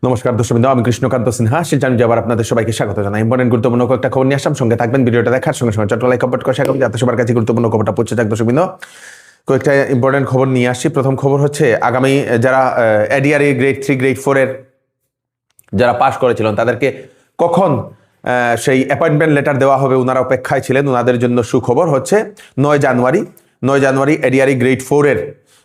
নমস্কার দর্শকবৃন্দ, আমি কৃষ্ণকান্ত সিনহা শিলচর যাবার আপনাদের সবাইকে স্বাগত জানাই। ইম্পর্টেন্ট গুরুত্বপূর্ণ কয়েকটা খবর নিয়ে আসলাম, সঙ্গে থাকবেন। ভিডিওটা দেখার সঙ্গে সঙ্গে চট্টলাই কমেন্ট করে শেয়ার করবেন যাতে সবার কাছে গুরুত্বপূর্ণ খবরটা পৌঁছে যাক। দর্শকবৃন্দ, কয়েকটা ইম্পর্টেন্ট খবর নিয়ে আসছি। প্রথম খবর হচ্ছে, আগামী যারা এডিআরই গ্রেড 3 গ্রেড 4 এর যারা পাশ করেছিলেন তাদেরকে কখন সেই অ্যাপয়েন্টমেন্ট লেটার দেওয়া হবে ওনারা অপেক্ষায় ছিলেন। ওনাদের জন্য সুখবর হচ্ছে 9 জানুয়ারি এডিআরই গ্রেড 4 এর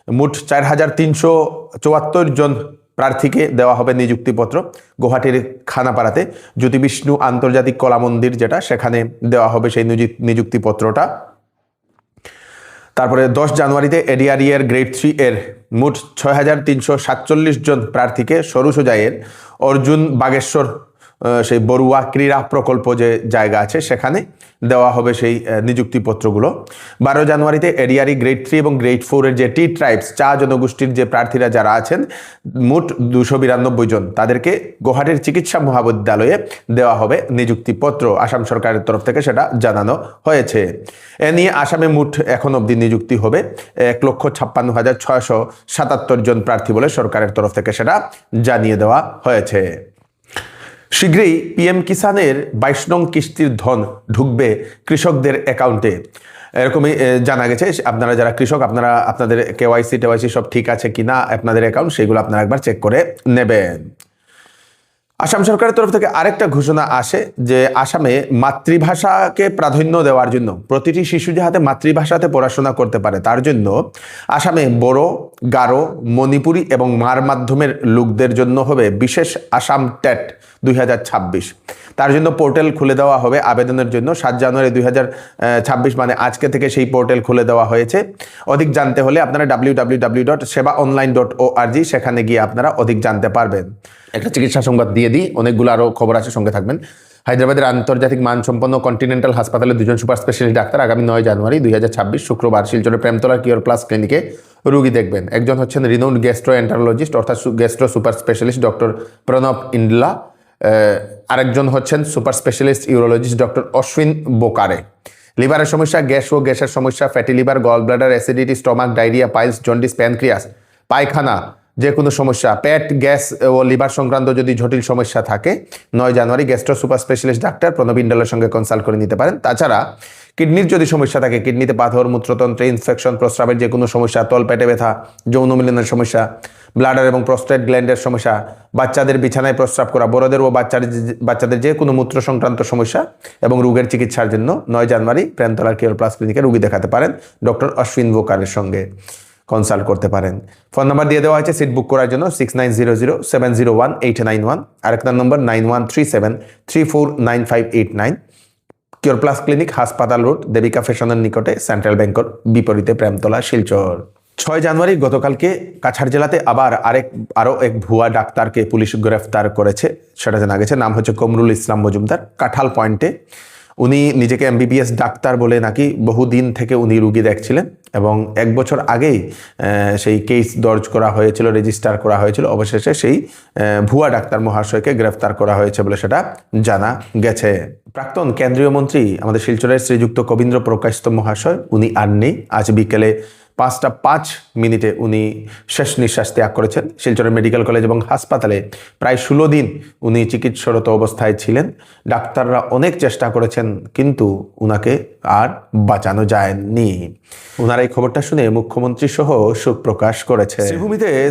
মোট 4374 জন প্রার্থীকে দেওয়া হবে নিযুক্তিপত্র। গুয়াহাটির খানাপাড়াতে জ্যোতি বিষ্ণু আন্তর্জাতিক কলা মন্দির যেটা, সেখানে দেওয়া হবে সেই নিযুক্তিপত্রটা। তারপরে 10 জানুয়ারিতে এডিআরই এর গ্রেড 3 এর মোট 6347 জন প্রার্থীকে সরুসজাইয়ের অর্জুন বাগেশ্বর সেই বড়ুয়া ক্রীড়া প্রকল্প যে জায়গা আছে সেখানে দেওয়া হবে সেই নিযুক্তিপত্রগুলো। 12 জানুয়ারিতে এডিআরই গ্রেড 3 এবং গ্রেড 4 এর যে টি ট্রাইবস চা জনগোষ্ঠীর যে প্রার্থীরা যারা আছেন মোট 292 জন, তাদেরকে গুয়াহাটির চিকিৎসা মহাবিদ্যালয়ে দেওয়া হবে নিযুক্তিপত্র। আসাম সরকারের তরফ থেকে সেটা জানানো হয়েছে। এ নিয়ে আসামে মোট এখন অবধি নিযুক্তি হবে 1,56,677 জন প্রার্থী বলে সরকারের তরফ থেকে সেটা জানিয়ে দেওয়া হয়েছে। শীঘ্রই পিএম কিষানের 22 নং কিস্তির ধন ঢুকবে কৃষকদের অ্যাকাউন্টে, এরকমই জানা গেছে। আপনারা যারা কৃষক, আপনাদের কেওয়াইসি সব ঠিক আছে কিনা আপনাদের অ্যাকাউন্ট, সেগুলো আপনারা একবার চেক করে নেবেন। আসাম সরকারের তরফ থেকে আরেকটা ঘোষণা আসে যে আসামে মাতৃভাষাকে প্রাধান্য দেওয়ার জন্য, প্রতিটি শিশু যাতে মাতৃভাষাতে পড়াশোনা করতে পারে তার জন্য আসামে বড়ো, গারো, মণিপুরি এবং মার মাধ্যমের লোকদের জন্য হবে বিশেষ আসাম টেট 2026। তার জন্য পোর্টাল খুলে দেওয়া হবে আবেদনের জন্য। 7 জানুয়ারি 2026 মানে আজকে থেকে সেই পোর্টাল খুলে দেওয়া হয়েছে। অধিক জানতে হলে আপনারা www.sebaonline.org সেখানে গিয়ে আপনারা অধিক জানতে পারবেন। একটা চিকিৎসা সংবাদ দিয়ে দিই, অনেকগুলো আরও খবর আছে, সঙ্গে থাকবেন। হায়দ্রাবাদের আন্তর্জাতিক মানসম্পন্ন কন্টিনেন্টাল হাসপাতালে 2 জন সুপার স্পেশালিস্ট ডাক্তার আগামী 9 জানুয়ারি 2026 শুক্রবার শিলচরের প্রেমতলা কিওর প্লাস ক্লিনিকে রোগী দেখবেন। একজন হচ্ছেন রিনাউন্ড গ্যাস্ট্রোএন্টারোলজিস্ট অর্থাৎ gastro super specialist doctor Pranab Indla. আরেকজন হচ্ছেন super specialist urologist doctor Ashwin Bokare. লিভারের সমস্যা, গ্যাস ও গ্যাসের সমস্যা, fatty liver, gall bladder, acidity, stomach, diarrhoea, piles, jaundice, pancreas, পায়খানা, যে কোনো সমস্যা, পেট, গ্যাস ও লিভার সংক্রান্ত যদি জটিল সমস্যা থাকে 9 জানুয়ারি গ্যাস্ট্রো সুপার স্পেশালিস্ট ডাক্তার প্রণব ইন্ডলার সঙ্গে কনসাল্ট করে নিতে পারেন। তাছাড়া কিডনির যদি সমস্যা থাকে, কিডনিতে পাথর, মূত্রতন্ত্রে ইনফেকশন, প্রস্রাবের যে কোনো সমস্যা, তল পেটে ব্যথা, যৌন মিলনের সমস্যা, ব্লাডার এবং প্রস্টেট গ্ল্যান্ডের সমস্যা, বাচ্চাদের বিছানায় প্রস্রাব করা, বড়দের ও বাচ্চাদের যে কোনো মূত্র সংক্রান্ত সমস্যা এবং রোগের চিকিৎসার জন্য 9 জানুয়ারি প্রেমতলার কেয়ার প্লাস ক্লিনিকে রোগী দেখাতে পারেন। ডক্টর অশ্বিন বোকারের সঙ্গে কনসাল্ট করতে পারেন। ফোন নাম্বার দিয়ে দেওয়া হয়েছে সিট বুক করার জন্য 6900701891। আরেকটা নম্বর 9137349589। কিওর প্লাস ক্লিনিক, হাসপাতাল রোড, দেবিকা ফ্যাশনের নিকটে, সেন্ট্রাল ব্যাংকের বিপরীতে, প্রেমতলা, শিলচর। 6 জানুয়ারি গতকালকে কাছাড় জেলাতে আরও এক ভুয়া ডাক্তারকে পুলিশ গ্রেফতার করেছে, সেটা জানা গেছে। নাম হচ্ছে কমরুল ইসলাম মজুমদার। কাঁঠাল পয়েন্টে উনি নিজেকে এমবিবিএস ডাক্তার বলে নাকি বহুদিন থেকে উনি রুগী দেখছিলেন এবং 1 বছর আগেই সেই কেস দর্জ করা হয়েছিল, রেজিস্টার করা হয়েছিল। অবশেষে সেই ভুয়া ডাক্তার মহাশয়কে গ্রেফতার করা হয়েছে বলে সেটা জানা গেছে। প্রাক্তন কেন্দ্রীয় মন্ত্রী আমাদের শিলচরের শ্রীযুক্ত কবীন্দ্র প্রকাশিত মহাশয় উনি আর নেই। আজ বিকেলে 5:05 উনি শেষ নিঃশ্বাস ত্যাগ করেছেন। শিলচরের মেডিকেল কলেজ এবং হাসপাতালে প্রায় 16 দিন উনি চিকিৎসারত অবস্থায় ছিলেন। ডাক্তাররা অনেক চেষ্টা করেছেন কিন্তু উনাকে আর বাঁচানো যায়নি। ওনার এই খবরটা শুনে মুখ্যমন্ত্রী সহ শোক প্রকাশ করেছে।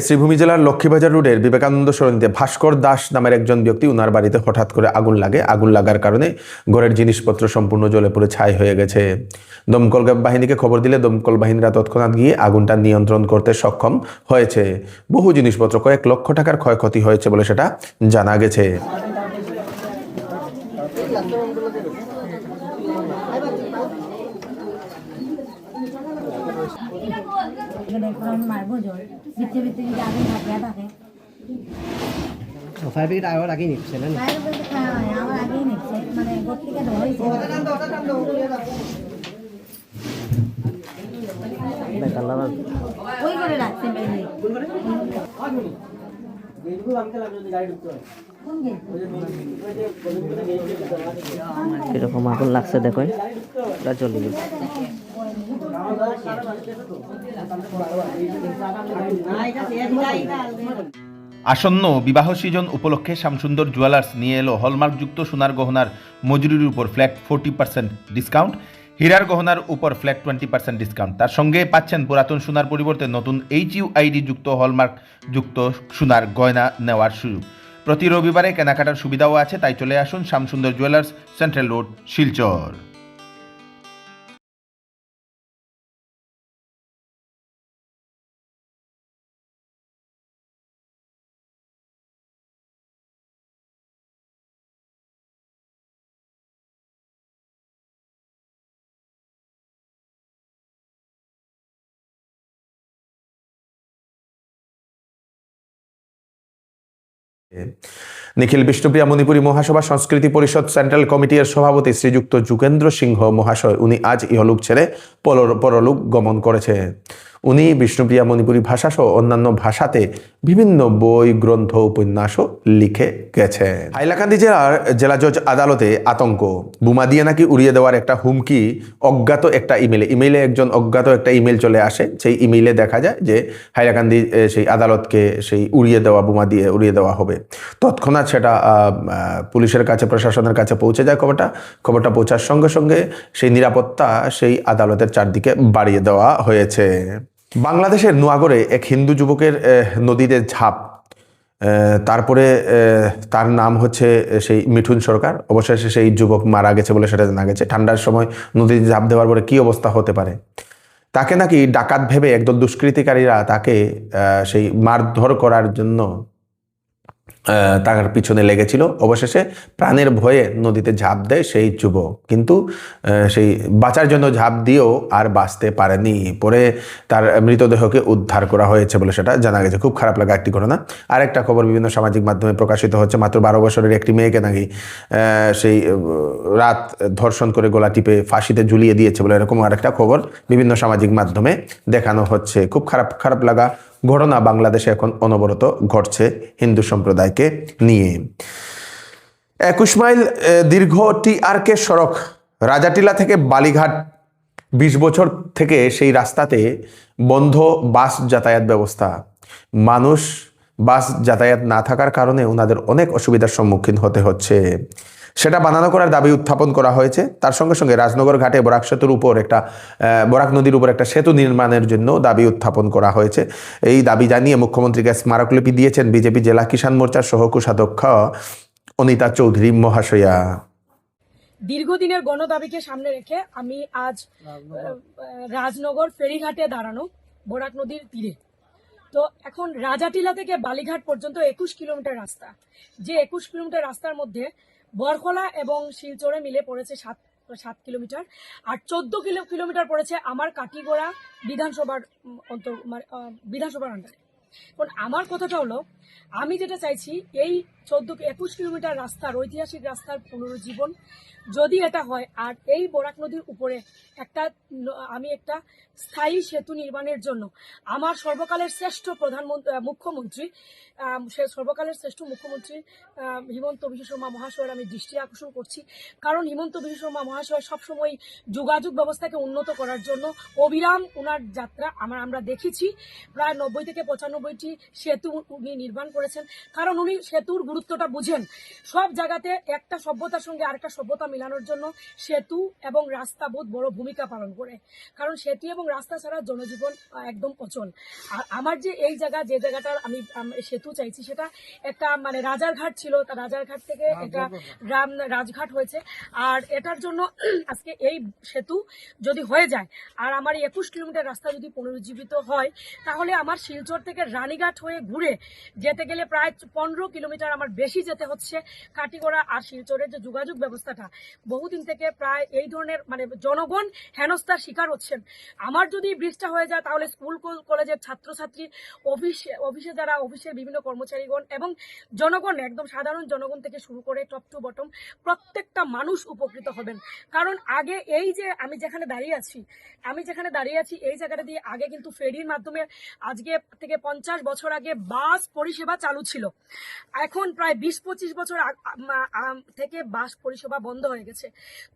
শ্রীভূমি জেলার লক্ষ্মীবাজার রোডের বিবেকানন্দ সরণিতে ভাস্কর দাস নামের একজন ব্যক্তি, উনার বাড়িতে হঠাৎ করে আগুন লাগে। আগুন লাগার কারণে ঘরের জিনিসপত্র সম্পূর্ণ জ্বলে পুড়ে ছাই হয়ে গেছে। দমকল বাহিনীকে খবর দিলে দমকল বাহিনীরা তৎক্ষণাৎ গিয়ে আগুনটা নিয়ন্ত্রণ করতে সক্ষম হয়েছে। বহু জিনিসপত্র, কয়েক লক্ষ টাকার ক্ষয়ক্ষতি হয়েছে বলে সেটা জানা গেছে। ফায়ার ব্রিগেড আবার আগেই নিচ্ছে না? আমার আগেই নিচ্ছে, মানে গতিকে ওই করে রাখছে। কিরকম আগুন লাগছে দেখুন, চলে গেছে। আসন্ন বিবাহ সিজন উপলক্ষে শ্যামসুন্দর জুয়েলার্স নিয়ে এলো হলমার্কযুক্ত সোনার গহনার মজুরির উপর ফ্ল্যাট 40% ডিসকাউন্ট, হীরার গহনার উপর ফ্ল্যাট 20% ডিসকাউন্ট। তার সঙ্গে পাচ্ছেন পুরাতন সোনার পরিবর্তে নতুন HUID যুক্ত হলমার্কযুক্ত সোনার গয়না নেওয়ার সুযোগ। প্রতি রবিবারে কেনাকাটার সুবিধাও আছে, তাই চলে আসুন Shyamsundar jewellers, central road, Silchar. Nikhil Bishnupriya Manipuri Mahasabha Sanskriti পরিষদ সেন্ট্রাল কমিটির সভাপতি শ্রীযুক্ত যুগেন্দ্র সিংহ মহাশয় উনি আজ ইহলোক ছেড়ে পরলোক গমন করেছে। উনি বিষ্ণুপ্রিয়া মণিপুরী ভাষা সহ অন্যান্য ভাষাতে বিভিন্ন বই, গ্রন্থ, উপন্যাসও লিখে গেছে। হাইলাকান্দি জেলার জেলা জজ আদালতে আতঙ্ক, বোমা দিয়ে নাকি উড়িয়ে দেওয়ার একটা হুমকি অজ্ঞাত একটা ইমেইলে একজন অজ্ঞাত একটা ইমেল চলে আসে। সেই ইমেইলে দেখা যায় যে হাইলাকান্দি সেই আদালতকে সেই বোমা দিয়ে উড়িয়ে দেওয়া হবে। তৎক্ষণাৎ সেটা পুলিশের কাছে, প্রশাসনের কাছে পৌঁছে যায়। খবরটা পৌঁছার সঙ্গে সঙ্গে সেই নিরাপত্তা সেই আদালতের চারদিকে বাড়িয়ে দেওয়া হয়েছে। বাংলাদেশের নোয়াগড়ে এক হিন্দু যুবকের নদীতে ঝাঁপ, তারপরে তার নাম হচ্ছে সেই মিঠুন সরকার। অবশেষে সেই যুবক মারা গেছে বলে সেটা জানা গেছে। ঠান্ডার সময় নদীতে ঝাঁপ দেওয়ার পরে কী অবস্থা হতে পারে। তাকে নাকি ডাকাত ভেবে একদল দুষ্কৃতিকারীরা তাকে সেই মারধর করার জন্য তার পিছনে লেগেছিল। অবশেষে প্রাণের ভয়ে নদীতে ঝাঁপ দেয় সেই যুবক, কিন্তু সেই বাঁচার জন্য ঝাঁপ দিয়েও আর বাঁচতে পারেনি। পরে তার মৃতদেহকে উদ্ধার করা হয়েছে বলে সেটা জানা গেছে। খুব খারাপ লাগা একটি ঘটনা। আর একটা খবর বিভিন্ন সামাজিক মাধ্যমে প্রকাশিত হচ্ছে, মাত্র 12 বছরের একটি মেয়েকে নাকি সেই রাত ধর্ষণ করে গলা টিপে ফাঁসিতে ঝুলিয়ে দিয়েছে বলে এরকম আরেকটা খবর বিভিন্ন সামাজিক মাধ্যমে দেখানো হচ্ছে। খুব খারাপ লাগা ঘটনা বাংলাদেশে এখন অনবরত ঘটছে হিন্দু সম্প্রদায়কে নিয়ে। 21 মাইল দীর্ঘ TRK সড়ক রাজাটিলা থেকে বালিঘাট, 20 বছর থেকে সেই রাস্তাতে বন্ধ বাস যাতায়াত ব্যবস্থা। মানুষ বাস যাতায়াত না থাকার কারণে ওনাদের অনেক অসুবিধার সম্মুখীন হতে হচ্ছে। সেটা বানানো করার দাবি উত্থাপন করা হয়েছে। তার সঙ্গে সঙ্গে রাজনগর ঘাটে বরাক নদীর উপর একটা সেতু নির্মাণের জন্য দাবি উত্থাপন করা হয়েছে। এই দাবি জানিয়ে মুখ্যমন্ত্রীকে স্মারকলিপি দিয়েছেন বিজেপি জেলা কিষাণ মোর্চার সহকোষাধ্যক্ষ অনিতা চৌধুরী মহাশয়া। দীর্ঘদিনের গণদাবিকে সামনে রেখে আমি আজ রাজনগর ফেরিঘাটে দাঁড়ানো, বরাক নদীর তীরে। তো এখন রাজাটিলা থেকে বালিঘাট পর্যন্ত 21 কিলোমিটার রাস্তা। যে 21 কিলোমিটার রাস্তার মধ্যে বরখলা এবং শিলচরে মিলে পড়েছে 7 কিলোমিটার, আর 14 কিলোমিটার পড়েছে আমার কাটিগড়া বিধানসভার আন্ডারে। এখন আমার কথাটা হলো, আমি যেটা চাইছি এই 21 কিলোমিটার রাস্তার, ঐতিহাসিক রাস্তার পুনরুজ্জীবন যদি এটা হয়, আর এই বরাক নদীর উপরে আমি একটা স্থায়ী সেতু নির্মাণের জন্য আমার সর্বকালের শ্রেষ্ঠ মুখ্যমন্ত্রী হিমন্ত বিশ্ব শর্মা মহাশয়ের আমি দৃষ্টি আকর্ষণ করছি। কারণ হিমন্ত বিশ্ব শর্মা মহাশয় সবসময় যোগাযোগ ব্যবস্থাকে উন্নত করার জন্য অবিরাম ওনার যাত্রা আমরা দেখেছি। প্রায় 90 থেকে 95টি সেতু উনি নির্মাণ করেছেন, কারণ উনি সেতুর গুরুত্বটা বুঝেন। সব জায়গাতে একটা সভ্যতার সঙ্গে আরেকটা সভ্যতা মেলানোর জন্য সেতু এবং রাস্তা বহুত বড় ভূমিকা পালন করে, কারণ সেতু এবং রাস্তা ছাড়া জনজীবন একদম অচল। আর আমার যে জায়গাটার আমি সেতু চাইছি, সেটা একটা রাজারঘাট ছিল, রাজারঘাট থেকে এটা রাজঘাট হয়েছে। আর এটার জন্য আজকে এই সেতু যদি হয়ে যায়, আর আমার 21 কিলোমিটার রাস্তা যদি পুনরুজ্জীবিত হয়, তাহলে আমার শিলচর থেকে রানীঘাট হয়ে ঘুরে যেতে গেলে প্রায় 15 কিলোমিটার আমার বেশি যেতে হচ্ছে। কাটিগড়া আর শিলচরের যে যোগাযোগ ব্যবস্থাটা বহুদিন থেকে প্রায় এই ধরনের জনগণ হেনস্থার শিকার হচ্ছেন। আমার যদি ব্রিজটা হয়ে যায়, তাহলে স্কুল কলেজের ছাত্রছাত্রী, অফিসে যারা অফিসের বিভিন্ন কর্মচারীগণ এবং জনগণ, একদম সাধারণ জনগণ থেকে শুরু করে টপ টু বটম প্রত্যেকটা মানুষ উপকৃত হবেন। কারণ আগে এই যে আমি যেখানে দাঁড়িয়ে আছি এই জায়গাটা দিয়ে আগে কিন্তু ফেরির মাধ্যমে আজকে থেকে 50 বছর আগে বাস পরিষেবা চালু ছিল। এখন প্রায় 20-25 বছর থেকে বাস পরিষেবা বন্ধ হয়ে গেছে।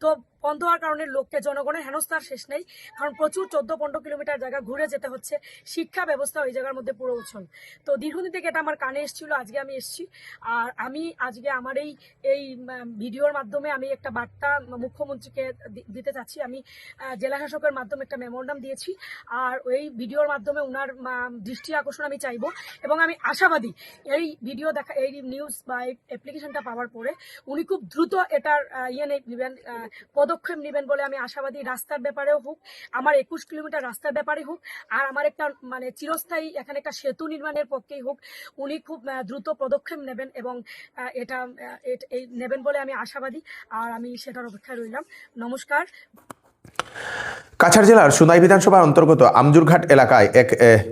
তো বন্ধ হওয়ার কারণে লোককে জনগণের হেনস্থার শেষ নেই, কারণ প্রচুর 14-15 কিলোমিটার জায়গা ঘুরে যেতে হচ্ছে। শিক্ষা ব্যবস্থা ওই জায়গার মধ্যে পুরো উচ্ছল। তো দীর্ঘদিন থেকে এটা আমার কানে এসেছিল, আজকে আমি এসেছি। আর আমি আজকে আমার এই ভিডিওর মাধ্যমে আমি একটা বার্তা মুখ্যমন্ত্রীকে দিতে চাচ্ছি। আমি জেলা শাসকের মাধ্যমে একটা মেমোরান্ডাম দিয়েছি, আর ওই ভিডিওর মাধ্যমে ওনার দৃষ্টি আকর্ষণ আমি চাইবো, এবং আমি আশাবাদী এই ভিডিও দেখা, এই নিউজ বা এই অ্যাপ্লিকেশনটা পাওয়ার পরে উনি খুব দ্রুত এটার নেবেন, পদক্ষেপ নেবেন বলে আমি আশাবাদী। রাস্তার ব্যাপারেও হোক, আমার 21 কিলোমিটার রাস্তার ব্যাপারে হোক, আর আমার একটা মানে চিরস্থায়ী এখানে একটা সেতু নির্মাণের পক্ষেই হোক, উনি খুব দ্রুত পদক্ষেপ নেবেন, এবং এটা নেবেন বলে আমি আশাবাদী। আর আমি সেটার অপেক্ষায় রইলাম। নমস্কার। কাছাড় জেলার সুনাই বিধানসভার অন্তর্গত আমজুরঘাট এলাকায় এক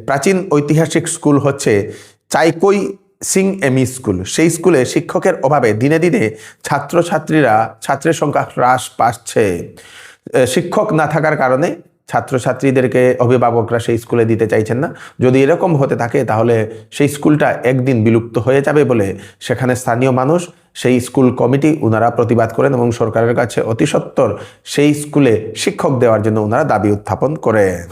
প্রাচীন ঐতিহাসিক স্কুল হচ্ছে চাইকই সিং এমই স্কুল। সেই স্কুলে শিক্ষকের অভাবে দিনে দিনে ছাত্রের সংখ্যা হ্রাস পাচ্ছে। শিক্ষক না থাকার কারণে ছাত্রছাত্রীদেরকে অভিভাবকরা সেই স্কুলে দিতে চাইছেন না। যদি এরকম হতে থাকে তাহলে সেই স্কুলটা একদিন বিলুপ্ত হয়ে যাবে বলে সেখানে স্থানীয় মানুষ, সেই স্কুল কমিটি ওনারা প্রতিবাদ করেন এবং সরকারের কাছে অতি সত্বর সেই স্কুলে শিক্ষক দেওয়ার জন্য ওনারা দাবি উত্থাপন করেন।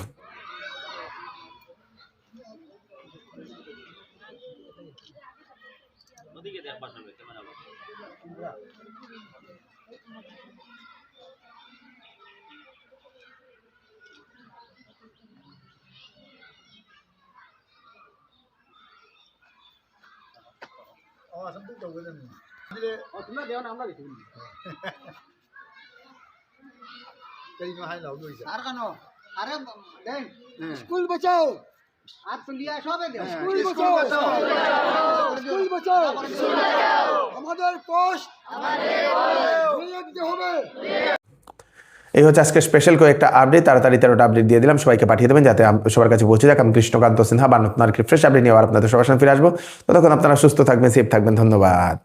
স্কুল বাঁচাও, আর তো লিয়া সবে দেও, স্কুল বাঁচাও, স্কুল বাঁচাও, আমাদের পোস্ট দিতে হবে। এই হচ্ছে আজকে স্পেশাল কয়েকটা আপডেট, তাড়াতাড়ি 13টা আপডেট দিয়ে দিলাম, সবাইকে পাঠিয়ে দেবেন যাতে সবার কাছে পৌঁছে যাক। আমি কৃষ্ণকান্ত সিনহা, বান্নতনার ফ্রেশ আপডেট নিয়ে আবার আপনাদের সবার সামনে ফিরে আসবো। ততক্ষণ আপনারা সুস্থ থাকবেন, সেফ থাকবেন। ধন্যবাদ।